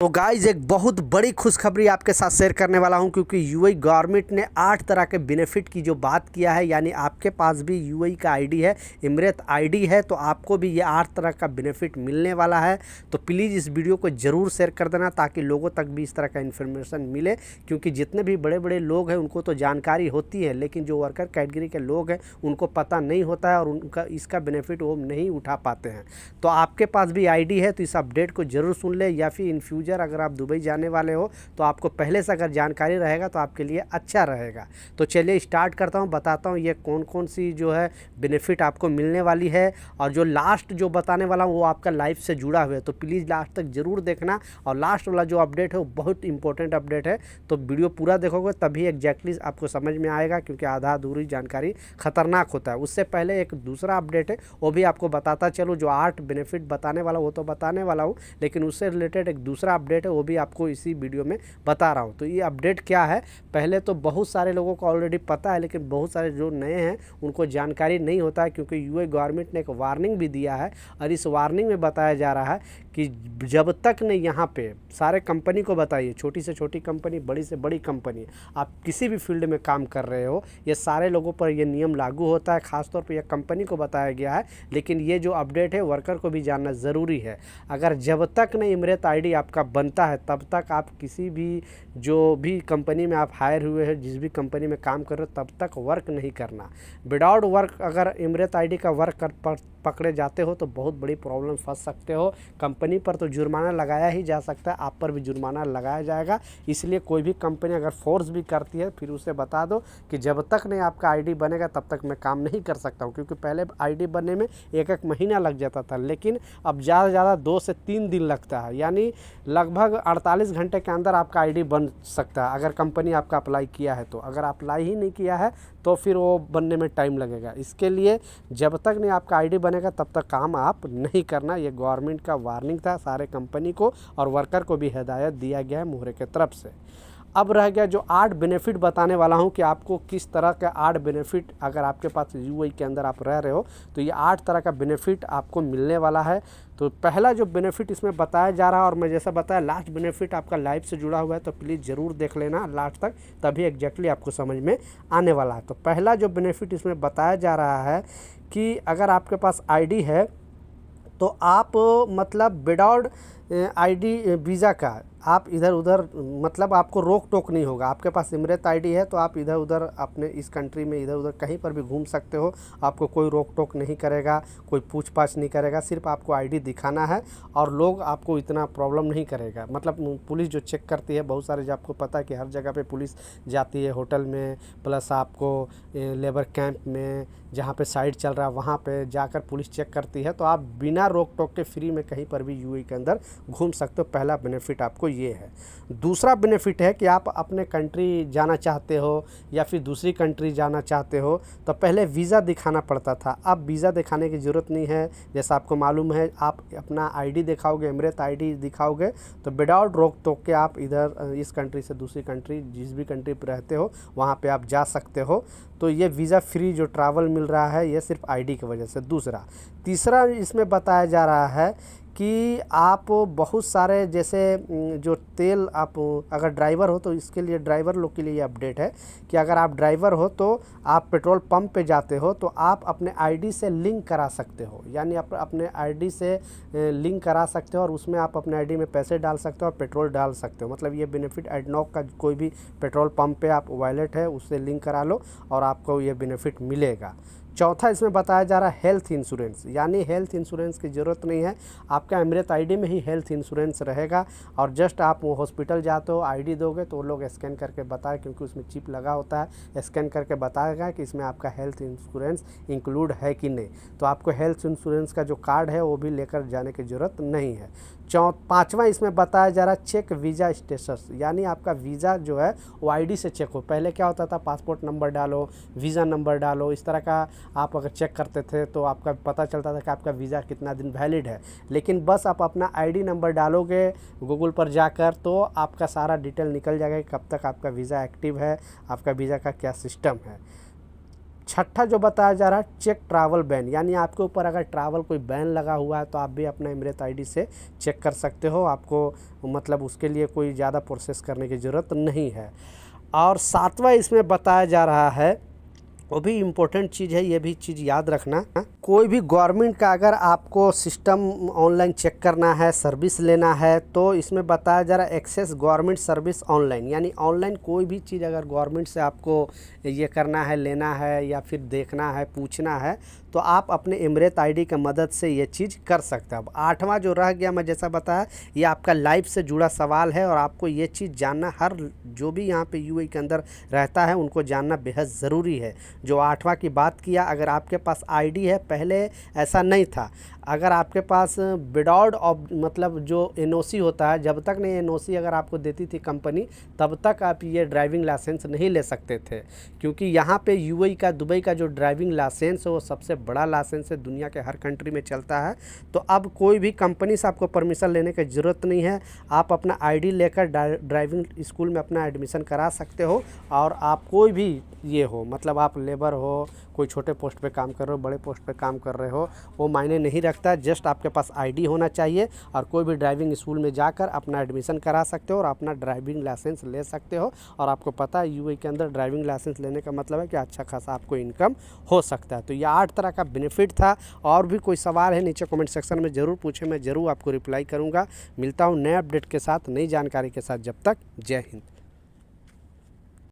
तो गाइज एक बहुत बड़ी खुशखबरी आपके साथ शेयर करने वाला हूं, क्योंकि यूएई गवर्नमेंट ने 8 तरह के बेनिफिट की जो बात किया है, यानी आपके पास भी यूएई का आईडी है, इमरेत आईडी है, तो आपको भी ये 8 तरह का बेनिफिट मिलने वाला है। तो प्लीज़ इस वीडियो को ज़रूर शेयर कर देना ताकि लोगों तक भी इस तरह का इन्फॉर्मेशन मिले, क्योंकि जितने भी बड़े बड़े लोग हैं उनको तो जानकारी होती है, लेकिन जो वर्कर कैटेगरी के लोग हैं उनको पता नहीं होता है और उनका इसका बेनिफिट वो नहीं उठा पाते हैं। तो आपके पास भी आईडी है तो इस अपडेट को ज़रूर सुन ले, या फिर इन फ्यूचर अगर आप दुबई जाने वाले हो तो आपको पहले से अगर जानकारी रहेगा तो आपके लिए अच्छा रहेगा। तो चलिए स्टार्ट करता हूँ, बताता हूँ ये कौन कौन सी जो है बेनिफिट आपको मिलने वाली है, और जो लास्ट जो बताने वाला हूँ वो आपका लाइफ से जुड़ा हुआ है, तो प्लीज़ लास्ट तक ज़रूर देखना। और लास्ट वाला जो अपडेट है वो बहुत इंपॉर्टेंट अपडेट है, तो वीडियो पूरा देखोगे तभी एग्जैक्टली आपको समझ में आएगा, क्योंकि आधा अधूरी जानकारी खतरनाक होता है। उससे पहले एक दूसरा अपडेट है वो भी आपको बताता चलो, जो 8 बेनिफिट बताने वाला वो तो बताने वाला हूँ, लेकिन उससे रिलेटेड एक दूसरा अपडेट है वो भी आपको इसी वीडियो में बता रहा हूँ। तो ये अपडेट क्या है, पहले तो बहुत सारे लोगों को ऑलरेडी पता है, लेकिन बहुत सारे जो नए हैं उनको जानकारी नहीं होता है, क्योंकि यूएई गवर्नमेंट ने एक वार्निंग भी दिया है। और इस वार्निंग में बताया जा रहा है कि जब तक नहीं, यहाँ पे सारे कंपनी को बताइए, छोटी से छोटी कंपनी, बड़ी से बड़ी कंपनी, आप किसी भी फील्ड में काम कर रहे हो, ये सारे लोगों पर ये नियम लागू होता है। खासतौर पर यह कंपनी को बताया गया है, लेकिन ये जो अपडेट है वर्कर को भी जानना ज़रूरी है। अगर जब तक नहीं इमरेत आईडी आपका बनता है तब तक आप किसी भी जो भी कंपनी में आप हायर हुए हैं, जिस भी कंपनी में काम कर रहे हो, तब तक वर्क नहीं करना। विदाउट वर्क अगर इमरेत आईडी का वर्क पकड़े जाते हो तो बहुत बड़ी प्रॉब्लम फंस सकते हो। कंपनी पर तो जुर्माना लगाया ही जा सकता है, आप पर भी जुर्माना लगाया जाएगा। इसलिए कोई भी कंपनी अगर फोर्स भी करती है फिर उसे बता दो कि जब तक नहीं आपका आईडी बनेगा तब तक मैं काम नहीं कर सकता हूँ, क्योंकि पहले आईडी बनने में एक महीना लग जाता था, लेकिन अब ज़्यादा से ज़्यादा 2 से 3 दिन लगता है, यानी लगभग 48 घंटे के अंदर आपका आईडी बन सकता है अगर कंपनी आपका अप्लाई किया है तो। अगर अप्लाई ही नहीं किया है तो फिर वो बनने में टाइम लगेगा। इसके लिए जब तक नहीं आपका आईडी बनेगा तब तक काम आप नहीं करना। ये गवर्नमेंट का वार्निंग था सारे कंपनी को, और वर्कर को भी हिदायत दिया गया है मुहरे की तरफ से। अब रह गया जो 8 बेनिफिट बताने वाला हूं कि आपको किस तरह का 8 बेनिफिट, अगर आपके पास यूएई के अंदर आप रह रहे हो तो ये 8 तरह का बेनिफिट आपको मिलने वाला है। तो पहला जो बेनिफिट इसमें बताया जा रहा है, और मैं जैसा बताया लास्ट बेनिफिट आपका लाइफ से जुड़ा हुआ है, तो प्लीज़ ज़रूर देख लेना लास्ट तक, तभी एग्जैक्टली आपको समझ में आने वाला है। तो पहला जो बेनिफिट इसमें बताया जा रहा है कि अगर आपके पास आईडी है तो आप मतलब विदाउट आईडी वीज़ा का आप इधर उधर, मतलब आपको रोक टोक नहीं होगा। आपके पास इमरेत आईडी है तो आप इधर उधर अपने इस कंट्री में इधर उधर कहीं पर भी घूम सकते हो, आपको कोई रोक टोक नहीं करेगा, कोई पूछ पाछ नहीं करेगा। सिर्फ आपको आईडी दिखाना है और लोग आपको इतना प्रॉब्लम नहीं करेगा। मतलब पुलिस जो चेक करती है, बहुत सारे जो आपको पता है कि हर जगह पे पुलिस जाती है, होटल में, प्लस आपको लेबर कैंप में जहाँ पे साइट चल रहा है वहाँ पे जाकर पुलिस चेक करती है। तो आप बिना रोक टोक के फ्री में कहीं पर भी यूएई के अंदर घूम सकते हो। पहला बेनिफिट आपको ये है। दूसरा बेनिफिट है कि आप अपने कंट्री जाना चाहते हो या फिर दूसरी कंट्री जाना चाहते हो तो पहले वीज़ा दिखाना पड़ता था, अब वीज़ा दिखाने की ज़रूरत नहीं है। जैसा आपको मालूम है, आप अपना आईडी दिखाओगे, इमरेत आईडी दिखाओगे, तो विदाउट रोक टोक के आप इधर इस कंट्री से दूसरी कंट्री, जिस भी कंट्री पर रहते हो वहाँ पे आप जा सकते हो। तो ये वीज़ा फ्री जो ट्रैवल मिल रहा है ये सिर्फ आईडी की वजह से। तीसरा इसमें बताया जा रहा है कि आप बहुत सारे, जैसे जो तेल, आप अगर ड्राइवर हो तो इसके लिए, ड्राइवर लोग के लिए ये अपडेट है कि अगर आप ड्राइवर हो तो आप पेट्रोल पंप पे जाते हो तो आप अपने आईडी से लिंक करा सकते हो, यानी आप अपने आईडी से लिंक करा सकते हो और उसमें आप अपने आईडी में पैसे डाल सकते हो और पेट्रोल डाल सकते हो। मतलब ये बेनिफिट एडनॉक का कोई भी पेट्रोल पंप पे आप वॉलेट है उससे लिंक करा लो और आपको ये बेनिफिट मिलेगा। चौथा इसमें बताया जा रहा है हेल्थ इंश्योरेंस, यानी हेल्थ इंश्योरेंस की ज़रूरत नहीं है, आपका इमरेत आईडी में ही हेल्थ इंश्योरेंस रहेगा। और जस्ट आप वो हॉस्पिटल जाते हो, आईडी दोगे तो वो लोग स्कैन करके बताए, क्योंकि उसमें चिप लगा होता है, स्कैन करके बताएगा कि इसमें आपका हेल्थ इंश्योरेंस इंक्लूड है कि नहीं। तो आपको हेल्थ इंश्योरेंस का जो कार्ड है वो भी लेकर जाने की ज़रूरत नहीं है। पाँचवा इसमें बताया जा रहा है चेक वीज़ा स्टेटस, यानी आपका वीज़ा जो है वो आईडी से चेक हो। पहले क्या होता था, पासपोर्ट नंबर डालो, वीज़ा नंबर डालो, इस तरह का आप अगर चेक करते थे तो आपका पता चलता था कि आपका वीज़ा कितना दिन वैलिड है। लेकिन बस आप अपना आईडी नंबर डालोगे गूगल पर जाकर तो आपका सारा डिटेल निकल जाएगा कि कब तक आपका वीज़ा एक्टिव है, आपका वीज़ा का क्या सिस्टम है। छठा जो बताया जा रहा है चेक ट्रैवल बैन, यानी आपके ऊपर अगर ट्रैवल कोई बैन लगा हुआ है तो आप भी अपना इमरेत आईडी से चेक कर सकते हो, आपको मतलब उसके लिए कोई ज़्यादा प्रोसेस करने की ज़रूरत नहीं है। और सातवां इसमें बताया जा रहा है, वो भी इम्पोर्टेंट चीज़ है, ये भी चीज़ याद रखना, कोई भी गवर्नमेंट का अगर आपको सिस्टम ऑनलाइन चेक करना है, सर्विस लेना है, तो इसमें बताया जा रहा है एक्सेस गवर्नमेंट सर्विस ऑनलाइन, यानी ऑनलाइन कोई भी चीज़ अगर गवर्नमेंट से आपको ये करना है, लेना है या फिर देखना है, पूछना है, तो आप अपने इमरेत आईडी की मदद से ये चीज़ कर सकते हैं। अब आठवां जो रह गया, मैं जैसा बताया, ये आपका लाइफ से जुड़ा सवाल है और आपको ये चीज़ जानना, हर जो भी यहाँ पे यूएई के अंदर रहता है उनको जानना बेहद ज़रूरी है। जो आठवां की बात किया, अगर आपके पास आईडी है, पहले ऐसा नहीं था, अगर आपके पास विदाउट मतलब जो एनओसी होता है, जब तक नहीं एनओसी अगर आपको देती थी कंपनी, तब तक आप ये ड्राइविंग लाइसेंस नहीं ले सकते थे, क्योंकि यहाँ पे यूएई का, दुबई का जो ड्राइविंग लाइसेंस है वो सबसे बड़ा लाइसेंस है, दुनिया के हर कंट्री में चलता है। तो अब कोई भी कंपनी से आपको परमिशन लेने की ज़रूरत नहीं है, आप अपना आईडी लेकर ड्राइविंग स्कूल में अपना एडमिशन करा सकते हो। और आप कोई भी ये हो, मतलब आप लेबर हो, कोई छोटे पोस्ट पे काम कर रहे हो, बड़े पोस्ट पे काम कर रहे हो, वो मायने नहीं रखता है, जस्ट आपके पास आईडी होना चाहिए और कोई भी ड्राइविंग स्कूल में जाकर अपना एडमिशन करा सकते हो और अपना ड्राइविंग लाइसेंस ले सकते हो। और आपको पता है यूएई के अंदर ड्राइविंग लाइसेंस लेने का मतलब है कि अच्छा खासा आपको इनकम हो सकता है। तो ये 8 तरह का बेनिफिट था। और भी कोई सवाल है नीचे कमेंट सेक्शन में ज़रूर पूछें, मैं ज़रूर आपको रिप्लाई करूँगा। मिलता हूँ नए अपडेट के साथ, नई जानकारी के साथ, जब तक जय हिंद।